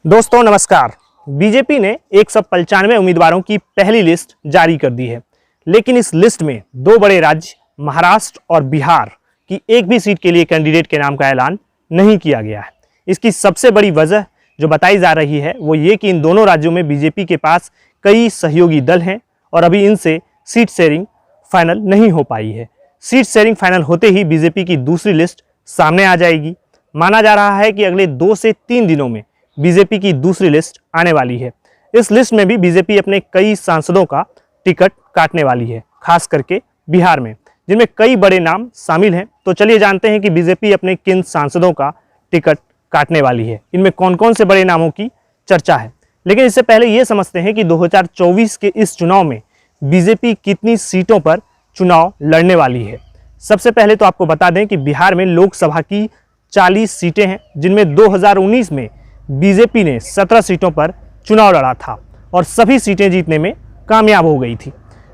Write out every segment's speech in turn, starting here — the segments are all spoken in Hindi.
दोस्तों नमस्कार। बीजेपी ने 195 उम्मीदवारों की पहली लिस्ट जारी कर दी है, लेकिन इस लिस्ट में दो बड़े राज्य महाराष्ट्र और बिहार की एक भी सीट के लिए कैंडिडेट के नाम का ऐलान नहीं किया गया है। इसकी सबसे बड़ी वजह जो बताई जा रही है वो ये कि इन दोनों राज्यों में बीजेपी के पास कई सहयोगी दल हैं और अभी इनसे सीट शेयरिंग फाइनल नहीं हो पाई है। सीट शेयरिंग फाइनल होते ही बीजेपी की दूसरी लिस्ट सामने आ जाएगी। माना जा रहा है कि अगले 2 से 3 दिनों में बीजेपी की दूसरी लिस्ट आने वाली है। इस लिस्ट में भी बीजेपी अपने कई सांसदों का टिकट काटने वाली है, खास करके बिहार में, जिनमें कई बड़े नाम शामिल हैं। तो चलिए जानते हैं कि बीजेपी अपने किन सांसदों का टिकट काटने वाली है, इनमें कौन कौन से बड़े नामों की चर्चा है। लेकिन इससे पहले ये समझते हैं कि 2024 के इस चुनाव में बीजेपी कितनी सीटों पर चुनाव लड़ने वाली है। सबसे पहले तो आपको बता दें कि बिहार में लोकसभा की 40 सीटें हैं, जिनमें 2019 में बीजेपी ने 17 सीटों पर चुनाव लड़ा था और सभी सीटें जीतने में कामयाब हो गई थी।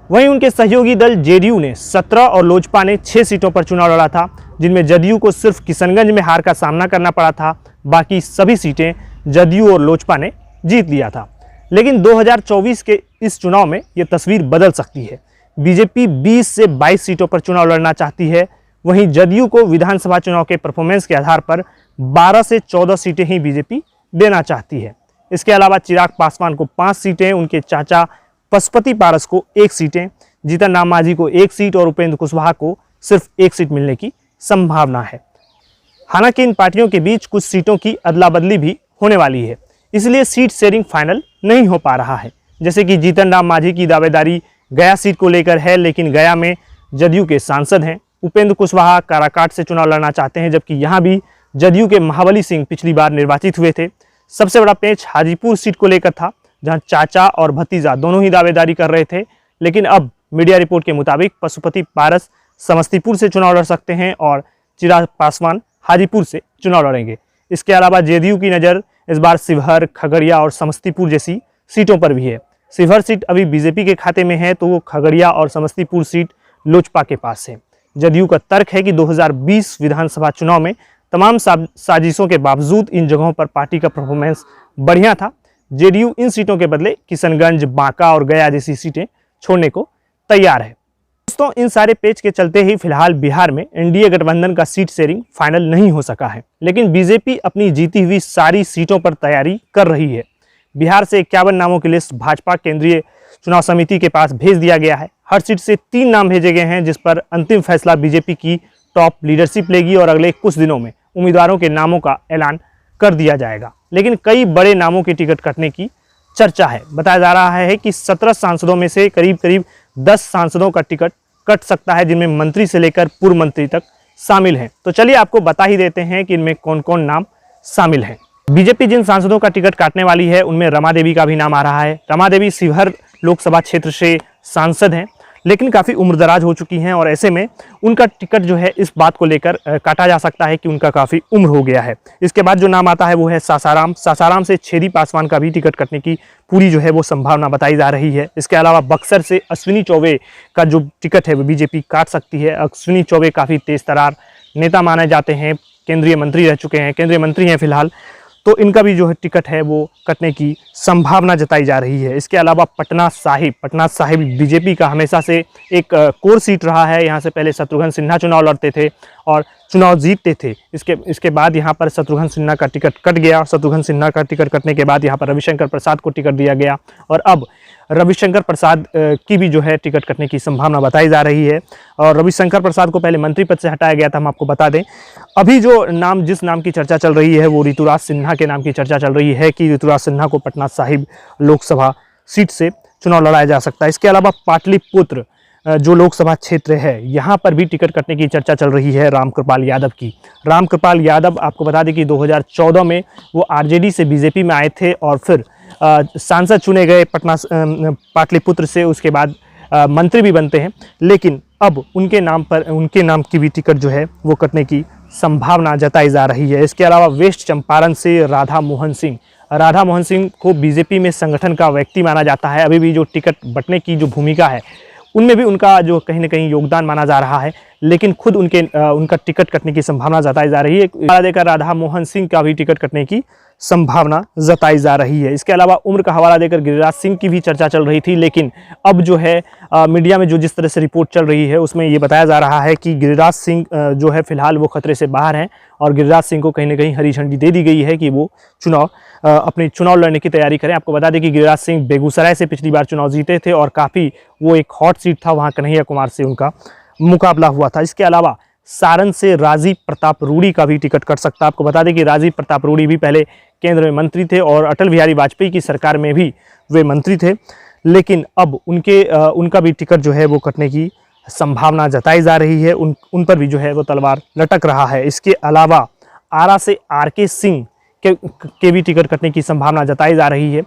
वहीं उनके सहयोगी दल जेडीयू ने 17 और लोजपा ने 6 सीटों पर चुनाव लड़ा था, जिनमें जदयू को सिर्फ किशनगंज में हार का सामना करना पड़ा था। बाकी सभी सीटें जदयू और लोजपा ने जीत लिया था। लेकिन 2024 के इस चुनाव में ये तस्वीर बदल सकती है। बीजेपी 20 से 22 सीटों पर चुनाव लड़ना चाहती है। वहीं जदयू को विधानसभा चुनाव के परफॉर्मेंस के आधार पर 12 से 14 सीटें ही बीजेपी देना चाहती है। इसके अलावा चिराग पासवान को 5 सीटें, उनके चाचा पशुपति पारस को 1 सीटें, जीतन राम मांझी को 1 सीट और उपेंद्र कुशवाहा को सिर्फ 1 सीट मिलने की संभावना है। हालांकि इन पार्टियों के बीच कुछ सीटों की अदला बदली भी होने वाली है, इसलिए सीट शेयरिंग फाइनल नहीं हो पा रहा है। जैसे कि जीतन राम मांझी की दावेदारी गया सीट को लेकर है, लेकिन गया में जदयू के सांसद हैं। उपेंद्र कुशवाहा काराकाट से चुनाव लड़ना चाहते हैं, जबकि यहाँ भी जदयू के महाबली सिंह पिछली बार निर्वाचित हुए थे। सबसे बड़ा पेच हाजीपुर सीट को लेकर था, जहां चाचा और भतीजा दोनों ही दावेदारी कर रहे थे। लेकिन अब मीडिया रिपोर्ट के मुताबिक पशुपति पारस समस्तीपुर से चुनाव लड़ सकते हैं और चिराग पासवान हाजीपुर से चुनाव लड़ेंगे। इसके अलावा जेडीयू की नज़र इस बार शिवहर, खगड़िया और समस्तीपुर जैसी सीटों पर भी है। शिवहर सीट अभी बीजेपी के खाते में है, तो वो खगड़िया और समस्तीपुर सीट लोजपा के पास है। जदयू का तर्क है कि 2020 विधानसभा चुनाव में तमाम साजिशों के बावजूद इन जगहों पर पार्टी का परफॉर्मेंस बढ़िया था। जेडीयू इन सीटों के बदले किशनगंज, बांका और गया जैसी सीटें छोड़ने को तैयार है। दोस्तों, इन सारे पेच के चलते ही फिलहाल बिहार में एनडीए गठबंधन का सीट शेयरिंग फाइनल नहीं हो सका है, लेकिन बीजेपी अपनी जीती हुई सारी सीटों पर तैयारी कर रही है। बिहार से 51 नामों की लिस्ट भाजपा केंद्रीय चुनाव समिति के पास भेज दिया गया है। हर सीट से 3 नाम भेजे गए हैं, जिस पर अंतिम फैसला बीजेपी की टॉप लीडरशिप लेगी और अगले कुछ दिनों में उम्मीदवारों के नामों का ऐलान कर दिया जाएगा। लेकिन कई बड़े नामों के टिकट कटने की चर्चा है। बताया जा रहा है कि 17 सांसदों में से करीब 10 सांसदों का टिकट कट सकता है, जिनमें मंत्री से लेकर पूर्व मंत्री तक शामिल हैं। तो चलिए आपको बता ही देते हैं कि इनमें कौन कौन नाम शामिल हैं। बीजेपी जिन सांसदों का टिकट काटने वाली है उनमें रमा देवी का भी नाम आ रहा है। रमा देवी शिवहर लोकसभा क्षेत्र से सांसद हैं, लेकिन काफ़ी उम्रदराज हो चुकी हैं और ऐसे में उनका टिकट जो है इस बात को लेकर काटा जा सकता है कि उनका काफ़ी उम्र हो गया है। इसके बाद जो नाम आता है वो है सासाराम से छेदी पासवान का भी टिकट कटने की पूरी जो है वो संभावना बताई जा रही है। इसके अलावा बक्सर से अश्विनी चौबे का जो टिकट है वो बीजेपी काट सकती है। अश्विनी चौबे काफ़ी तेज तरार नेता माने जाते हैं, केंद्रीय मंत्री रह चुके हैं, केंद्रीय मंत्री हैं फिलहाल, तो इनका भी जो है टिकट है वो कटने की संभावना जताई जा रही है। इसके अलावा पटना साहिब बीजेपी का हमेशा से एक कोर सीट रहा है। यहाँ से पहले शत्रुघ्न सिन्हा चुनाव लड़ते थे और चुनाव जीतते थे। इसके बाद यहाँ पर शत्रुघ्न सिन्हा का टिकट कट गया। शत्रुघ्न सिन्हा का टिकट कटने के बाद यहाँ पर रविशंकर प्रसाद को टिकट दिया गया और अब रविशंकर प्रसाद की भी जो है टिकट कटने की संभावना बताई जा रही है। और रविशंकर प्रसाद को पहले मंत्री पद से हटाया गया था, हम आपको बता दें। अभी जो जिस नाम की चर्चा चल रही है वो ऋतुराज सिन्हा के नाम की चर्चा चल रही है कि ऋतुराज सिन्हा को पटना साहिब लोकसभा सीट से चुनाव लड़ाया जा सकता है। इसके अलावा पाटलिपुत्र जो लोकसभा क्षेत्र है, यहाँ पर भी टिकट कटने की चर्चा चल रही है रामकृपाल यादव की। रामकृपाल यादव आपको बता दें कि 2014 में वो आरजेडी से बीजेपी में आए थे और फिर सांसद चुने गए पाटलिपुत्र से। उसके बाद मंत्री भी बनते हैं, लेकिन अब उनके नाम की भी टिकट जो है वो कटने की संभावना जताई जा रही है। इसके अलावा वेस्ट चंपारण से राधा मोहन सिंह को बीजेपी में संगठन का व्यक्ति माना जाता है। अभी भी जो टिकट बंटने की जो भूमिका है उनमें भी उनका जो कहीं ना कहीं योगदान माना जा रहा है, लेकिन खुद उनका टिकट कटने की संभावना जताई जा रही है। देकर राधा मोहन सिंह का भी टिकट कटने की संभावना जताई जा रही है। इसके अलावा उम्र का हवाला देकर गिरिराज सिंह की भी चर्चा चल रही थी, लेकिन अब जो है मीडिया में जो जिस तरह से रिपोर्ट चल रही है उसमें ये बताया जा रहा है कि गिरिराज सिंह जो है फिलहाल वो खतरे से बाहर हैं और गिरिराज सिंह को कहीं ना कहीं हरी झंडी दे दी गई है कि वो अपने चुनाव लड़ने की तैयारी करें। आपको बता दें कि गिरिराज सिंह बेगूसराय से पिछली बार चुनाव जीते थे और काफ़ी वो एक हॉट सीट था, वहाँ कन्हैया कुमार से उनका मुकाबला हुआ था। इसके अलावा सारण से राजीव प्रताप रूडी का भी टिकट कट सकता है। आपको बता दें कि राजीव प्रताप रूडी भी पहले केंद्र में मंत्री थे और अटल बिहारी वाजपेयी की सरकार में भी वे मंत्री थे, लेकिन अब उनका भी टिकट जो है वो कटने की संभावना जताई जा रही है। उन पर भी जो है वो तलवार लटक रहा है। इसके अलावा आरा से आरके सिंह के भी टिकट कटने की संभावना जताई जा रही है।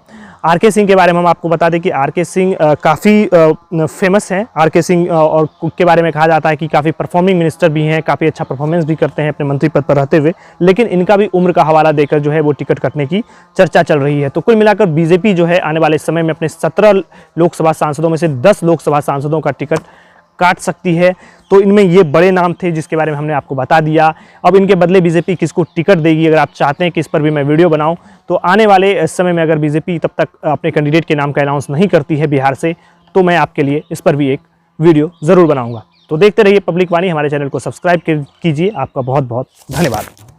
आरके सिंह के बारे में हम आपको बता दें कि आरके सिंह काफ़ी फेमस हैं। आरके सिंह और के बारे में कहा जाता है कि काफ़ी परफॉर्मिंग मिनिस्टर भी हैं, काफ़ी अच्छा परफॉर्मेंस भी करते हैं अपने मंत्री पद पर रहते हुए, लेकिन इनका भी उम्र का हवाला देकर जो है वो टिकट कटने की चर्चा चल रही है। तो कुल मिलाकर बीजेपी जो है आने वाले समय में अपने 17 लोकसभा सांसदों में से 10 लोकसभा सांसदों का टिकट काट सकती है। तो इनमें ये बड़े नाम थे जिसके बारे में हमने आपको बता दिया। अब इनके बदले बीजेपी किसको टिकट देगी, अगर आप चाहते हैं कि इस पर भी मैं वीडियो बनाऊं, तो आने वाले समय में अगर बीजेपी तब तक अपने कैंडिडेट के नाम का अनाउंस नहीं करती है बिहार से, तो मैं आपके लिए इस पर भी एक वीडियो ज़रूर बनाऊँगा। तो देखते रहिए पब्लिक वाणी, हमारे चैनल को सब्सक्राइब कीजिए। आपका बहुत बहुत धन्यवाद।